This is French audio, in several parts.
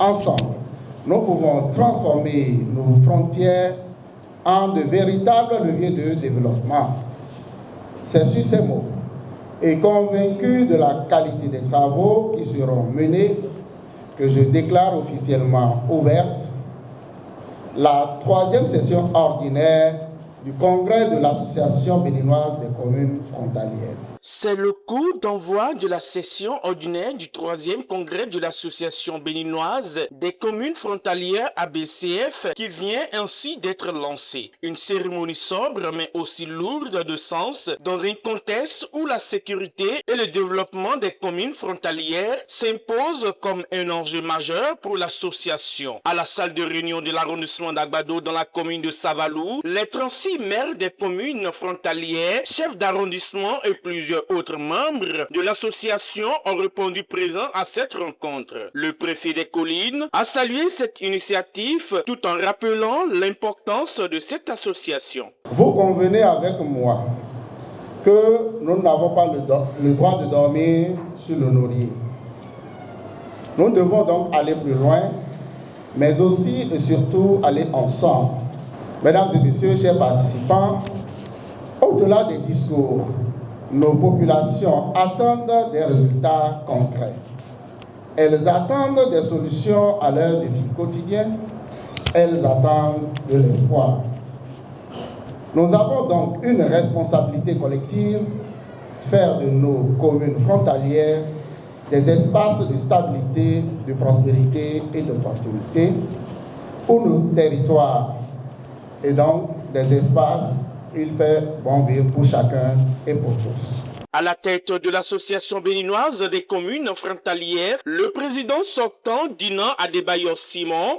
Ensemble, nous pouvons transformer nos frontières en de véritables leviers de développement. C'est sur ces mots et convaincu de la qualité des travaux qui seront menés que je déclare officiellement ouverte la 3e session ordinaire du Congrès de l'Association béninoise des communes frontalières. C'est le coup d'envoi de la session ordinaire du 3e congrès de l'association béninoise des communes frontalières ABCF qui vient ainsi d'être lancée. Une cérémonie sobre mais aussi lourde de sens dans un contexte où la sécurité et le développement des communes frontalières s'imposent comme un enjeu majeur pour l'association. À la salle de réunion de l'arrondissement d'Agbado dans la commune de Savalou, les 36 maires des communes frontalières, chefs d'arrondissement et plusieurs autres membres de l'association ont répondu présents à cette rencontre. Le préfet des collines a salué cette initiative tout en rappelant l'importance de cette association. Vous convenez avec moi que nous n'avons pas le droit de dormir sur le laurier. Nous devons donc aller plus loin, mais aussi et surtout aller ensemble. Mesdames et messieurs, chers participants, au-delà des discours, nos populations attendent des résultats concrets. Elles attendent des solutions à leurs défis quotidiens. Elles attendent de l'espoir. Nous avons donc une responsabilité collective, faire de nos communes frontalières des espaces de stabilité, de prospérité et d'opportunité, où nos territoires et donc des espaces, il fait bon vivre pour chacun et pour tous. À la tête de l'association béninoise des communes frontalières, le président sortant Dinan Adebayor-Simon,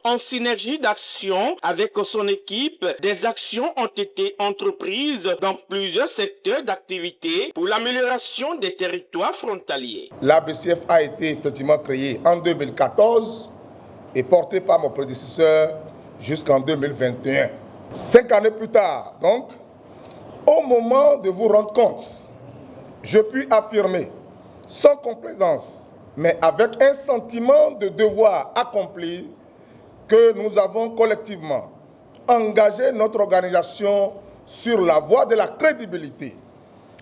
en synergie d'action avec son équipe, des actions ont été entreprises dans plusieurs secteurs d'activité pour l'amélioration des territoires frontaliers. L'ABCF a été effectivement créée en 2014 et portée par mon prédécesseur jusqu'en 2021. 5 années plus tard, donc, au moment de vous rendre compte, je puis affirmer, sans complaisance, mais avec un sentiment de devoir accompli, que nous avons collectivement engagé notre organisation sur la voie de la crédibilité,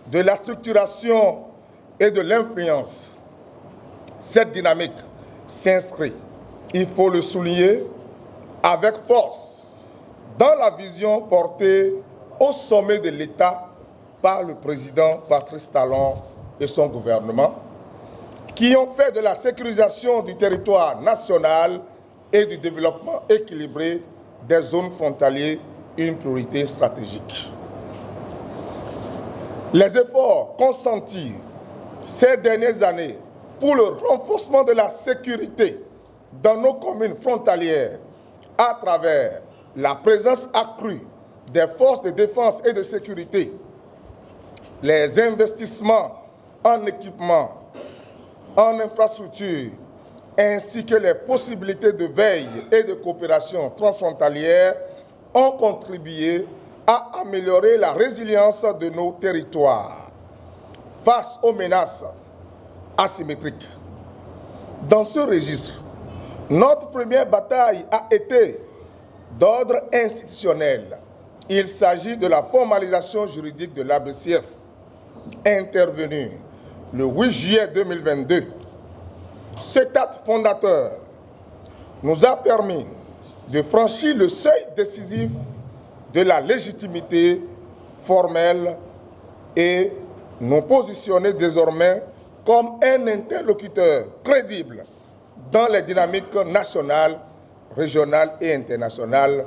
de la structuration et de l'influence. Cette dynamique s'inscrit, il faut le souligner, avec force, dans la vision portée au sommet de l'État par le président Patrice Talon et son gouvernement, qui ont fait de la sécurisation du territoire national et du développement équilibré des zones frontalières une priorité stratégique. Les efforts consentis ces dernières années pour le renforcement de la sécurité dans nos communes frontalières à travers la présence accrue des forces de défense et de sécurité, les investissements en équipement, en infrastructure, ainsi que les possibilités de veille et de coopération transfrontalière ont contribué à améliorer la résilience de nos territoires face aux menaces asymétriques. Dans ce registre, notre première bataille a été d'ordre institutionnel. Il s'agit de la formalisation juridique de l'ABCF, intervenue le 8 juillet 2022. Cet acte fondateur nous a permis de franchir le seuil décisif de la légitimité formelle et nous positionner désormais comme un interlocuteur crédible dans les dynamiques nationales, régionales et internationales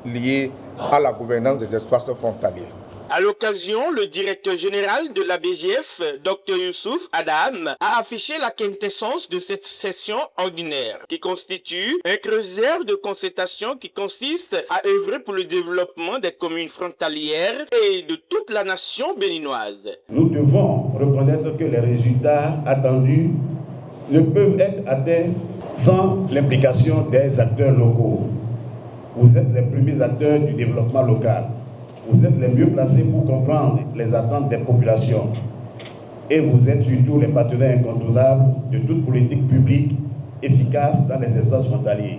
liées à la gouvernance des espaces frontaliers. À l'occasion, le directeur général de la BGF, Dr Youssouf Adam, a affiché la quintessence de cette session ordinaire, qui constitue un creuset de concertation qui consiste à œuvrer pour le développement des communes frontalières et de toute la nation béninoise. Nous devons reconnaître que les résultats attendus ne peuvent être atteints sans l'implication des acteurs locaux. Vous êtes les premiers acteurs du développement local. Vous êtes les mieux placés pour comprendre les attentes des populations. et vous êtes surtout les partenaires incontournables de toute politique publique efficace dans les espaces frontaliers.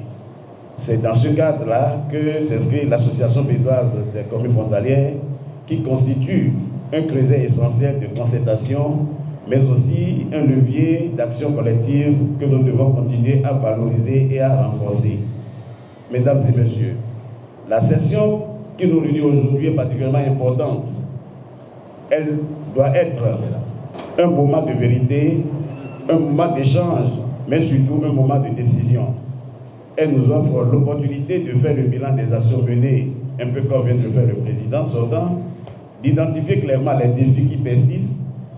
C'est dans ce cadre-là que s'inscrit l'Association béninoise des communes frontalières qui constitue un creuset essentiel de concertation, mais aussi un levier d'action collective que nous devons continuer à valoriser et à renforcer. Mesdames et messieurs, la session qui nous réunit aujourd'hui est particulièrement importante. Elle doit être un moment de vérité, un moment d'échange, mais surtout un moment de décision. Elle nous offre l'opportunité de faire le bilan des actions menées, un peu comme vient de le faire le président sortant, d'identifier clairement les défis qui persistent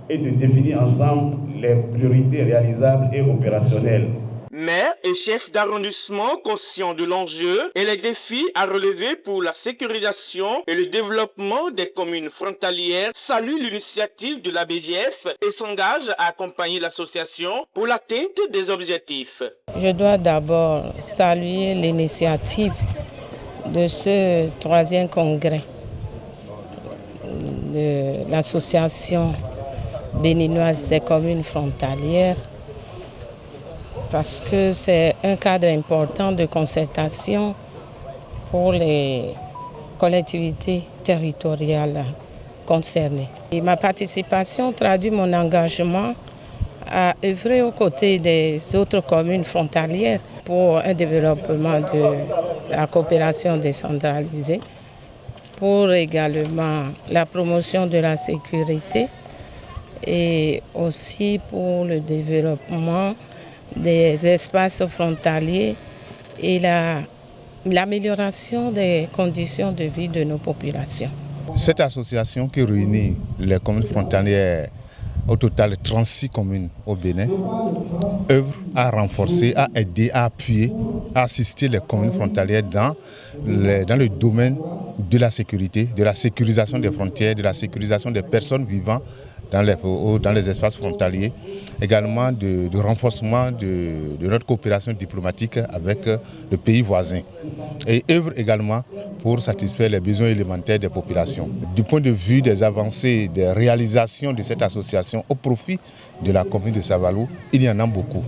et de définir ensemble les priorités réalisables et opérationnelles. Maires et chefs d'arrondissement conscients de l'enjeu et les défis à relever pour la sécurisation et le développement des communes frontalières saluent l'initiative de la BGF et s'engagent à accompagner l'association pour l'atteinte des objectifs. Je dois d'abord saluer l'initiative de ce 3e congrès de l'association béninoise des communes frontalières, parce que c'est un cadre important de concertation pour les collectivités territoriales concernées. Et ma participation traduit mon engagement à œuvrer aux côtés des autres communes frontalières pour un développement de la coopération décentralisée, pour également la promotion de la sécurité et aussi pour le développement des espaces frontaliers et l'amélioration des conditions de vie de nos populations. Cette association qui réunit les communes frontalières, au total 36 communes au Bénin, œuvre à renforcer, à aider, à appuyer, à assister les communes frontalières dans le domaine de la sécurité, de la sécurisation des frontières, de la sécurisation des personnes vivant dans les espaces frontaliers, également de renforcement de notre coopération diplomatique avec le pays voisin. Et œuvre également pour satisfaire les besoins élémentaires des populations. Du point de vue des avancées, des réalisations de cette association au profit de la commune de Savalou, il y en a beaucoup.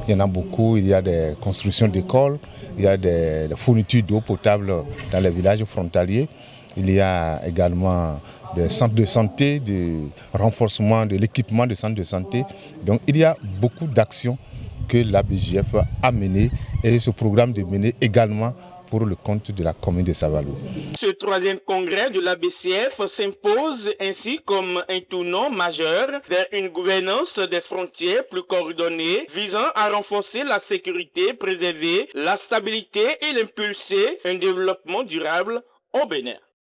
Il y en a beaucoup, il y a des constructions d'écoles, il y a des fournitures d'eau potable dans les villages frontaliers, il y a également des centres de santé, du renforcement de l'équipement de centres de santé. Donc il y a beaucoup d'actions que la BGF a menées et ce programme de mener également pour le compte de la commune de Savalou. Ce 3e congrès de la BCF s'impose ainsi comme un tournant majeur vers une gouvernance des frontières plus coordonnée visant à renforcer la sécurité, préserver la stabilité et impulser un développement durable au Bénin.